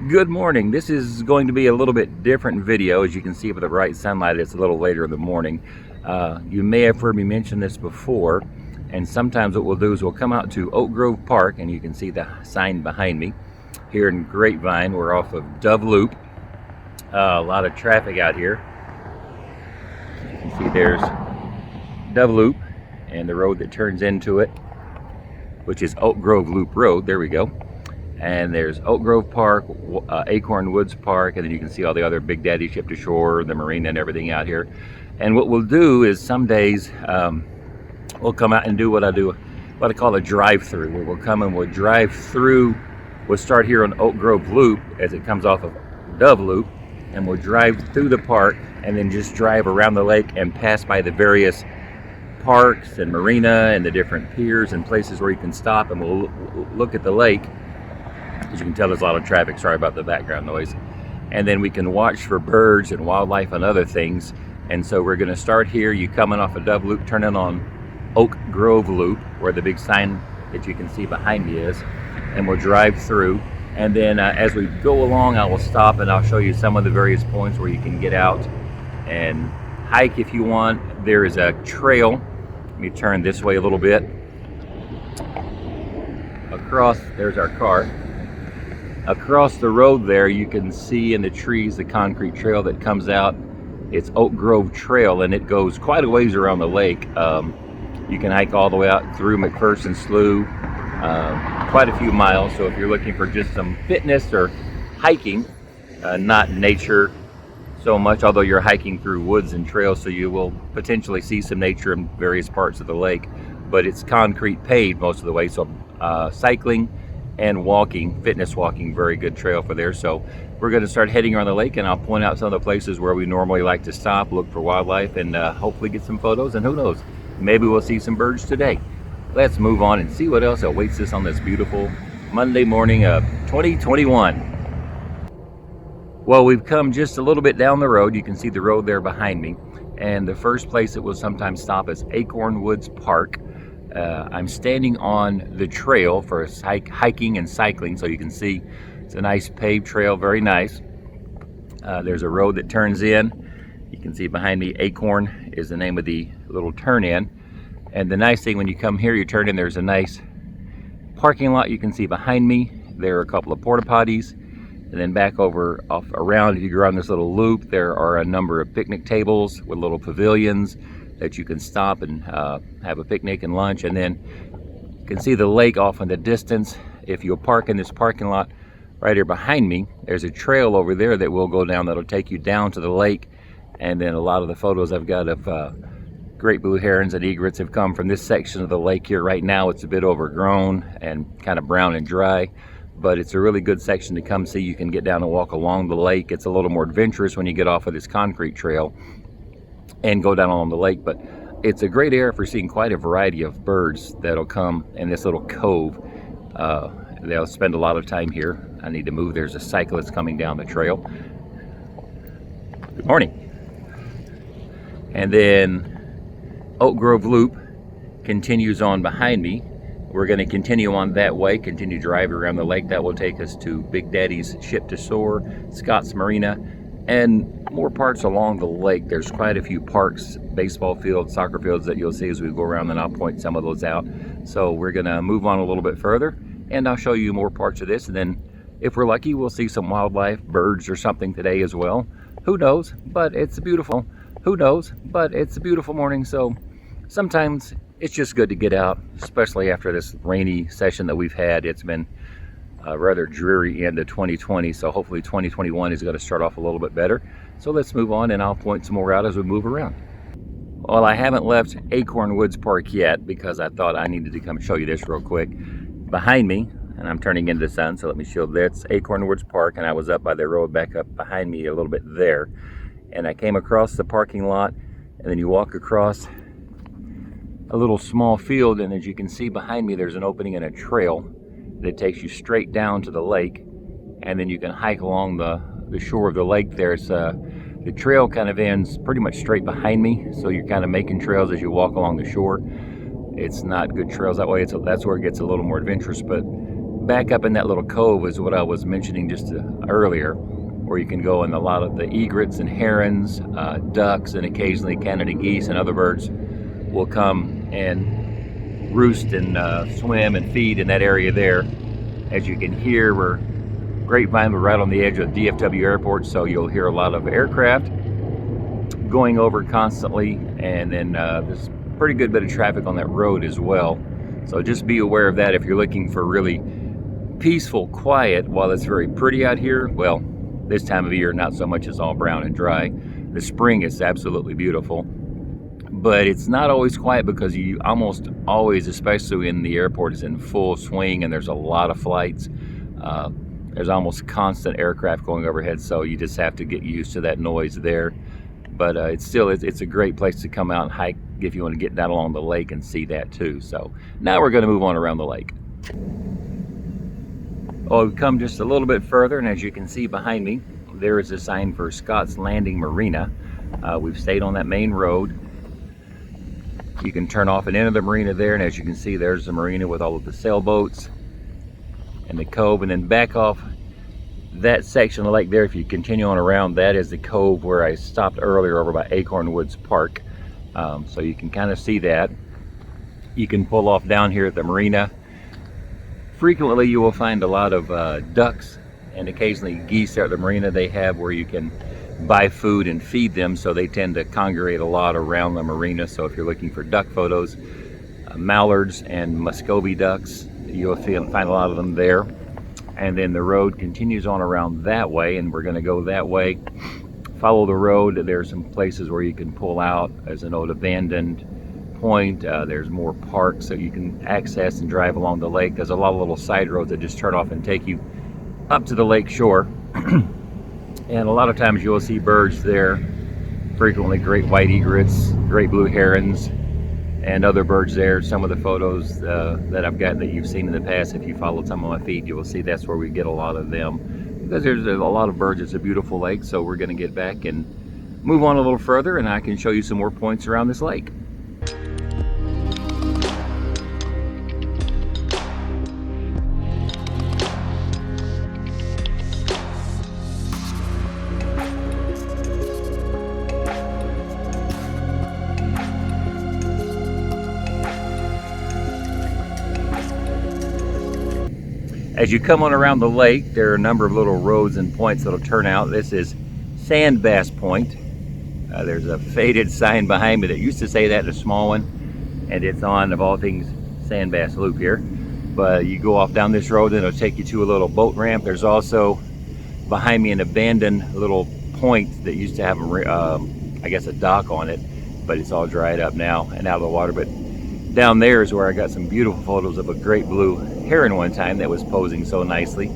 Good morning. This is going to be a little bit different video. As you can see with the bright sunlight, it's a little later in the morning. You may have heard me mention this before, and sometimes what we'll do is we'll come out to Oak Grove Park, and you can see the sign behind me here in Grapevine. We're off of Dove Loop. A lot of traffic out here. You can see there's Dove Loop and the road that turns into it, which is Oak Grove Loop Road. There we go. And there's Oak Grove Park, Acorn Woods Park, and then you can see all the other Big Daddy Ship to Shore, the marina and everything out here. And what we'll do is some days we'll come out and do what I call a drive-through, where we'll come and we'll drive through. We'll start here on Oak Grove Loop as it comes off of Dove Loop, and we'll drive through the park and then just drive around the lake and pass by the various parks and marina and the different piers and places where you can stop, and we'll look at the lake. As you can tell, there's a lot of traffic. Sorry about the background noise. And then we can watch for birds and wildlife and other things. And so we're going to start here. You coming off of Dove Loop, turning on Oak Grove Loop, where the big sign that you can see behind me is. And we'll drive through. And then as we go along, I will stop and I'll show you some of the various points where you can get out and hike if you want. There is a trail. Let me turn this way a little bit. Across, there's our car. Across the road there, you can see in the trees the concrete trail that comes out. It's Oak Grove Trail, and it goes quite a ways around the lake. You can hike all the way out through McPherson Slough, quite a few miles. So if you're looking for just some fitness or hiking, not nature so much, although you're hiking through woods and trails, so you will potentially see some nature in various parts of the lake. But it's concrete paved most of the way, so cycling and walking, fitness walking, very good trail for there. So we're going to start heading around the lake, and I'll point out some of the places where we normally like to stop, look for wildlife, and hopefully get some photos, and who knows, maybe we'll see some birds today. Let's move on and see what else awaits us on this beautiful Monday morning of 2021. Well, we've come just a little bit down the road. You can see the road there behind me, and the first place that we'll sometimes stop is Acorn Woods Park. I'm standing on the trail for hiking and cycling, so you can see it's a nice paved trail, very nice. There's a road that turns in. You can see behind me, Acorn is the name of the little turn in. And the nice thing, when you come here, you turn in, there's a nice parking lot you can see behind me. There are a couple of porta potties. And then back over off around, if you go around this little loop, there are a number of picnic tables with little pavilions that you can stop and have a picnic and lunch. And then you can see the lake off in the distance. If you'll park in this parking lot right here behind me, there's a trail over there that will go down that'll take you down to the lake. And then a lot of the photos I've got of great blue herons and egrets have come from this section of the lake here. Right now it's a bit overgrown and kind of brown and dry, but it's a really good section to come see. You can get down and walk along the lake. It's a little more adventurous when you get off of this concrete trail and go down along the lake, but it's a great area for seeing quite a variety of birds that'll come in this little cove. They'll spend a lot of time here. I need to move. There's a cyclist coming down the trail. Good morning. And then Oak Grove Loop continues on behind me. We're going to continue on that way, continue driving around the lake. That will take us to Big Daddy's Ship to Shore, Scott's Marina, and more parts along the lake. There's quite a few parks, baseball fields, soccer fields that you'll see as we go around, and I'll point some of those out. So we're going to move on a little bit further, and I'll show you more parts of this, and then if we're lucky, we'll see some wildlife, birds or something today as well. Who knows? But it's beautiful. Who knows? But it's a beautiful morning, so sometimes it's just good to get out, especially after this rainy session that we've had. It's been a rather dreary end of 2020, so hopefully 2021 is going to start off a little bit better. So let's move on, and I'll point some more out as we move around. Well, I haven't left Acorn Woods Park yet because I thought I needed to come show you this real quick. Behind me, and I'm turning into the sun, so let me show that's Acorn Woods Park, and I was up by the road back up behind me a little bit there. And I came across the parking lot, and then you walk across a little small field, and as you can see behind me, there's an opening in a trail that takes you straight down to the lake, and then you can hike along the shore of the lake there. It's the trail kind of ends pretty much straight behind me, so you're kind of making trails as you walk along the shore. It's not good trails that way. That's where it gets a little more adventurous, but back up in that little cove is what I was mentioning just earlier, where you can go, and a lot of the egrets and herons, ducks, and occasionally Canada geese and other birds will come and roost and swim and feed in that area there. As you can hear, Grapevine, we're right on the edge of DFW Airport, so you'll hear a lot of aircraft going over constantly, and then there's a pretty good bit of traffic on that road as well. So just be aware of that if you're looking for really peaceful quiet. While it's very pretty out here, well, this time of year not so much, it's all brown and dry. The spring is absolutely beautiful, but it's not always quiet because you almost always, especially in the airport, is in full swing and there's a lot of flights. There's almost constant aircraft going overhead, so you just have to get used to that noise there. But it's a great place to come out and hike if you want to get down along the lake and see that too. So now we're going to move on around the lake. Oh, we've come just a little bit further, and as you can see behind me, there is a sign for Scott's Landing Marina. We've stayed on that main road. You can turn off and enter the marina there, and as you can see, there's the marina with all of the sailboats and the cove, and then back off that section of the lake there, if you continue on around, that is the cove where I stopped earlier over by Acorn Woods Park. So you can kind of see that. You can pull off down here at the marina. Frequently you will find a lot of ducks and occasionally geese there at the marina. They have where you can buy food and feed them, so they tend to congregate a lot around the marina. So if you're looking for duck photos, mallards and Muscovy ducks, you'll find a lot of them there. And then the road continues on around that way, and we're going to go that way. Follow the road. There's some places where you can pull out. There's an old abandoned point. There's more parks that you can access and drive along the lake. There's a lot of little side roads that just turn off and take you up to the lake shore. And a lot of times you'll see birds there. Frequently great white egrets, great blue herons, and other birds there. Some of the photos that I've got that you've seen in the past, if you followed some of my feed, you will see that's where we get a lot of them, because there's a lot of birds. It's a beautiful lake. So we're going to get back and move on a little further, and I can show you some more points around this lake. As you come on around the lake, there are a number of little roads and points that'll turn out. This is Sand Bass Point. There's a faded sign behind me that used to say that in a small one, and it's on, of all things, Sand Bass Loop here. But you go off down this road and it'll take you to a little boat ramp. There's also behind me an abandoned little point that used to have I guess a dock on it, but it's all dried up now and out of the water. But down there is where I got some beautiful photos of a great blue heron one time that was posing so nicely.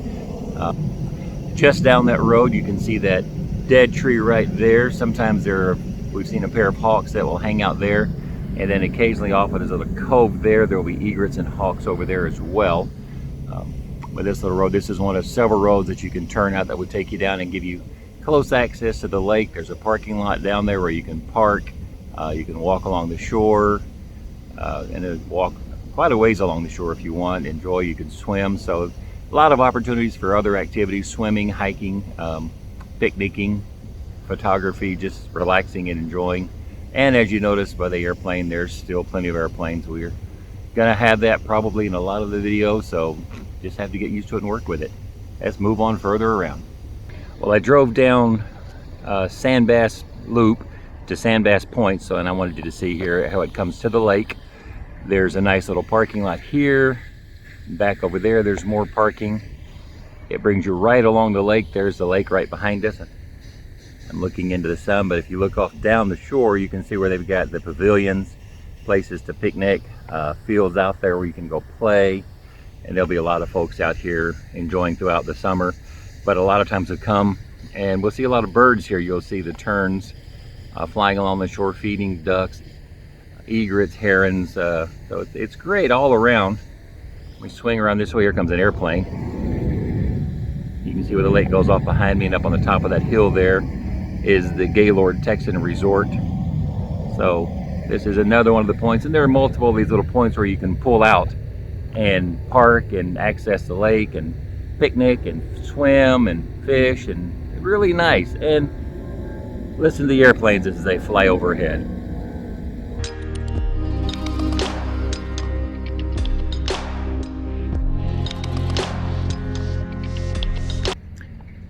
Just down that road you can see that dead tree right there. Sometimes we've seen a pair of hawks that will hang out there, and then occasionally off of this little cove there will be egrets and hawks over there as well. But this little road, this is one of several roads that you can turn out that would take you down and give you close access to the lake. There's a parking lot down there where you can park. You can walk along the shore, and then walk quite a ways along the shore if you want. Enjoy, you can swim. So a lot of opportunities for other activities: swimming, hiking, picnicking, photography, just relaxing and enjoying. And as you notice by the airplane, there's still plenty of airplanes. We're gonna have that probably in a lot of the videos, so just have to get used to it and work with it. Let's move on further around. Well, I drove down Sand Bass Loop to Sand Bass Point, and I wanted you to see here how it comes to the lake. There's a nice little parking lot here. Back over there, there's more parking. It brings you right along the lake. There's the lake right behind us. I'm looking into the sun, but if you look off down the shore, you can see where they've got the pavilions, places to picnic, fields out there where you can go play. And there'll be a lot of folks out here enjoying throughout the summer. But a lot of times we'll come and we'll see a lot of birds here. You'll see the terns flying along the shore, feeding ducks, egrets, herons. So it's great all around. We swing around this way. Here comes an airplane. You can see where the lake goes off behind me, and up on the top of that hill there is the Gaylord Texan Resort. So this is another one of the points, and there are multiple of these little points where you can pull out and park and access the lake and picnic and swim and fish, and really nice. And listen to the airplanes as they fly overhead.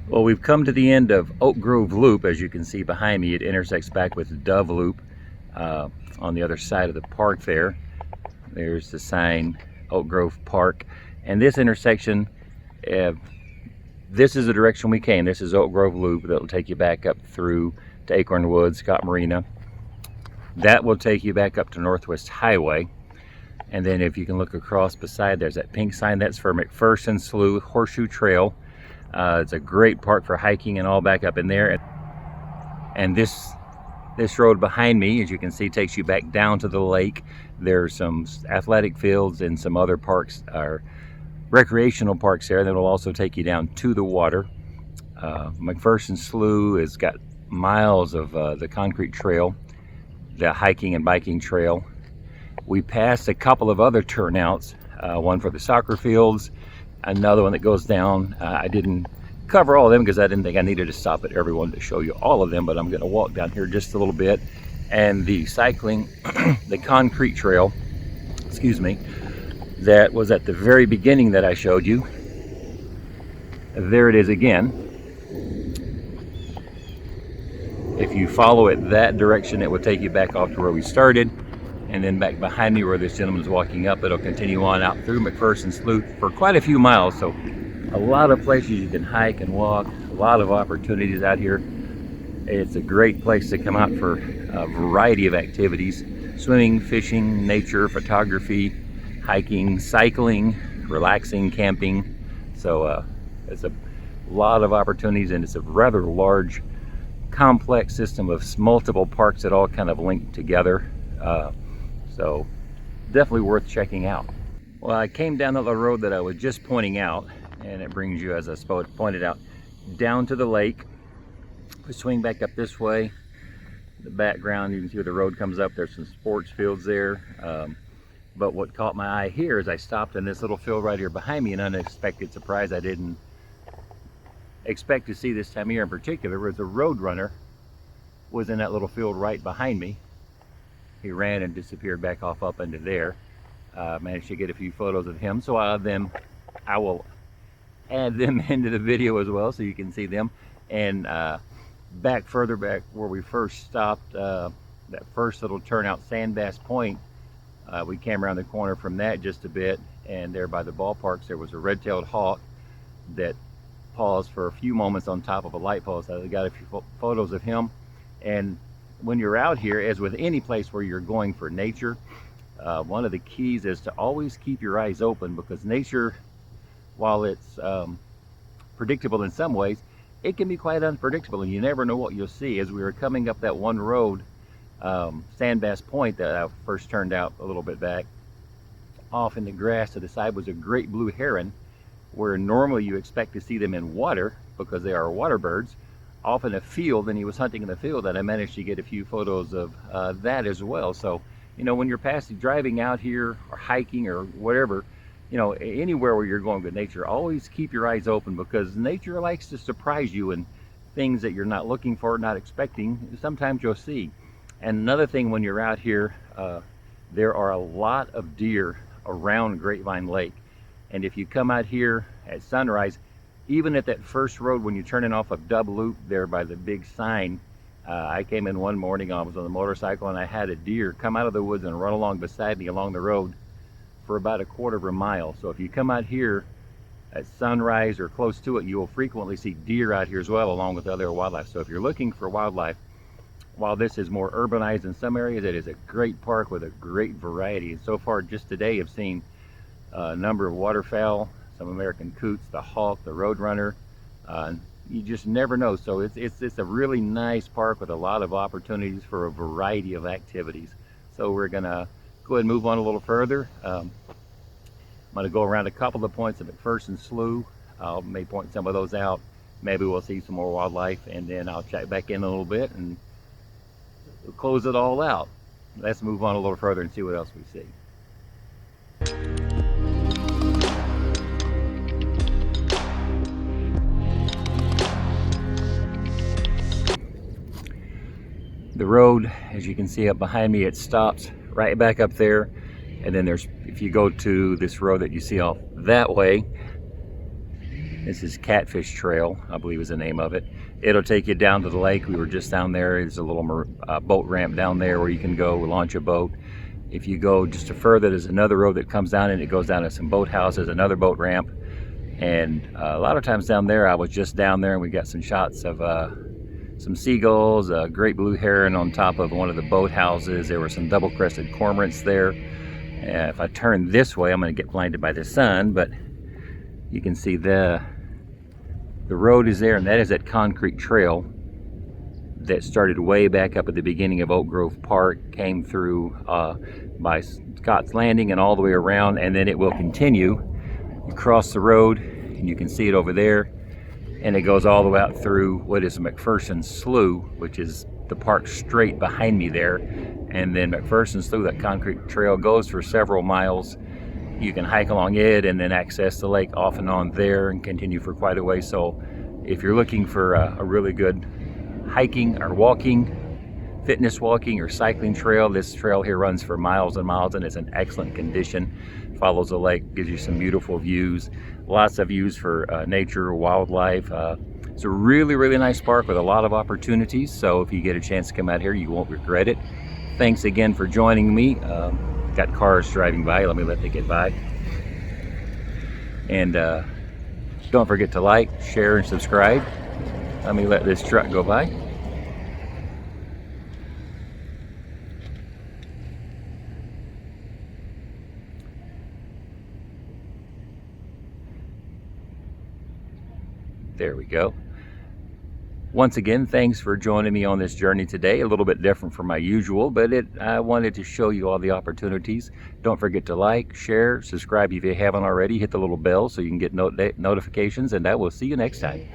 Well, we've come to the end of Oak Grove Loop. As you can see behind me, it intersects back with Dove Loop on the other side of the park there. There's the sign, Oak Grove Park. And this intersection, this is the direction we came. This is Oak Grove Loop. That'll take you back up through to Acorn Woods, Scott Marina. That will take you back up to Northwest Highway. And then if you can look across beside, there's that pink sign. That's for McPherson Slough Horseshoe Trail. It's a great park for hiking and all back up in there. And this road behind me, as you can see, takes you back down to the lake. There's some athletic fields and some other parks, or recreational parks there that will also take you down to the water. McPherson Slough has got miles of the concrete trail, the hiking and biking trail. We passed a couple of other turnouts, one for the soccer fields, another one that goes down. I didn't cover all of them because I didn't think I needed to stop at every one to show you all of them, but I'm going to walk down here just a little bit. And the cycling, the concrete trail, excuse me, that was at the very beginning that I showed you. There it is again. If you follow it that direction, it will take you back off to where we started, and then back behind me where this gentleman's walking up, it'll continue on out through McPherson Slough for quite a few miles. So a lot of places you can hike and walk, a lot of opportunities out here. It's a great place to come out for a variety of activities: swimming, fishing, nature, photography, hiking, cycling, relaxing, camping. So it's a lot of opportunities, and it's a rather large, complex system of multiple parks that all kind of link together. So definitely worth checking out. Well, I came down the road that I was just pointing out, and it brings you, as I pointed out, down to the lake. We swing back up this way. The background, you can see where the road comes up. There's some sports fields there. But what caught my eye here is I stopped in this little field right here behind me, an unexpected surprise I didn't expect to see this time of year in particular, was a road runner was in that little field right behind me. He ran and disappeared back off up into there. Managed to get a few photos of him, so I will add them into the video as well so you can see them. And further back where we first stopped, that first little turnout, Sandbass Point, we came around the corner from that just a bit, and there by the ballparks there was a red-tailed hawk that paused for a few moments on top of a light pole. So I got a few photos of him. And when you're out here, as with any place where you're going for nature, one of the keys is to always keep your eyes open, because nature, while it's predictable in some ways, it can be quite unpredictable, and you never know what you'll see. As we were coming up that one road, Sandbass Point, that I first turned out a little bit back, off in the grass to the side was a great blue heron, where normally you expect to see them in water because they are water birds, off in a field, and he was hunting in the field, and I managed to get a few photos of that as well. So, you know, when you're driving out here or hiking or whatever, you know, anywhere where you're going with nature, always keep your eyes open, because nature likes to surprise you, and things that you're not looking for, not expecting, sometimes you'll see. And another thing, when you're out here, there are a lot of deer around Grapevine Lake. And if you come out here at sunrise, even at that first road when you're turning off of Dub Loop there by the big sign, I came in one morning, I was on a motorcycle, and I had a deer come out of the woods and run along beside me along the road for about a quarter of a mile. So if you come out here at sunrise or close to it, you will frequently see deer out here as well, along with other wildlife. So if you're looking for wildlife, while this is more urbanized in some areas, it is a great park with a great variety. And so far just today I've seen a number of waterfowl, some American coots, the hawk, the roadrunner. You just never know. So it's a really nice park with a lot of opportunities for a variety of activities. So we're gonna go ahead and move on a little further. I'm gonna go around a couple of points of McPherson Slough. I may point some of those out. Maybe we'll see some more wildlife, and then I'll check back in a little bit and we'll close it all out. Let's move on a little further and see what else we see. The road, as you can see up behind me, it stops right back up there. And then if you go to this road that you see off that way, this is Catfish Trail, I believe is the name of it. It'll take you down to the lake. We were just down there. There's a little boat ramp down there where you can go launch a boat. If you go just further, there's another road that comes down and it goes down to some boathouses, another boat ramp. And a lot of times down there, I was just down there and we got some shots of some seagulls, a great blue heron on top of one of the boathouses. There were some double-crested cormorants there. If I turn this way, I'm going to get blinded by the sun, but you can see the road is there, and that is that concrete trail that started way back up at the beginning of Oak Grove Park, came through by Scott's Landing and all the way around, and then it will continue across the road, and you can see it over there, and it goes all the way out through what is McPherson Slough, which is the park straight behind me there. And then McPherson Slough, that concrete trail, goes for several miles. You can hike along it and then access the lake off and on there and continue for quite a way. So if you're looking for a really good hiking or walking, fitness walking or cycling trail, this trail here runs for miles and miles and it's in excellent condition. Follows the lake, gives you some beautiful views, lots of views for nature, wildlife. It's a really, really nice park with a lot of opportunities. So if you get a chance to come out here, you won't regret it. Thanks again for joining me. Got cars driving by. Let me let they get by. And don't forget to like, share, and subscribe. Let me let this truck go by. There we go. Once again, thanks for joining me on this journey today. A little bit different from my usual, but I wanted to show you all the opportunities. Don't forget to like, share, subscribe if you haven't already. Hit the little bell so you can get notifications, and I will see you next time.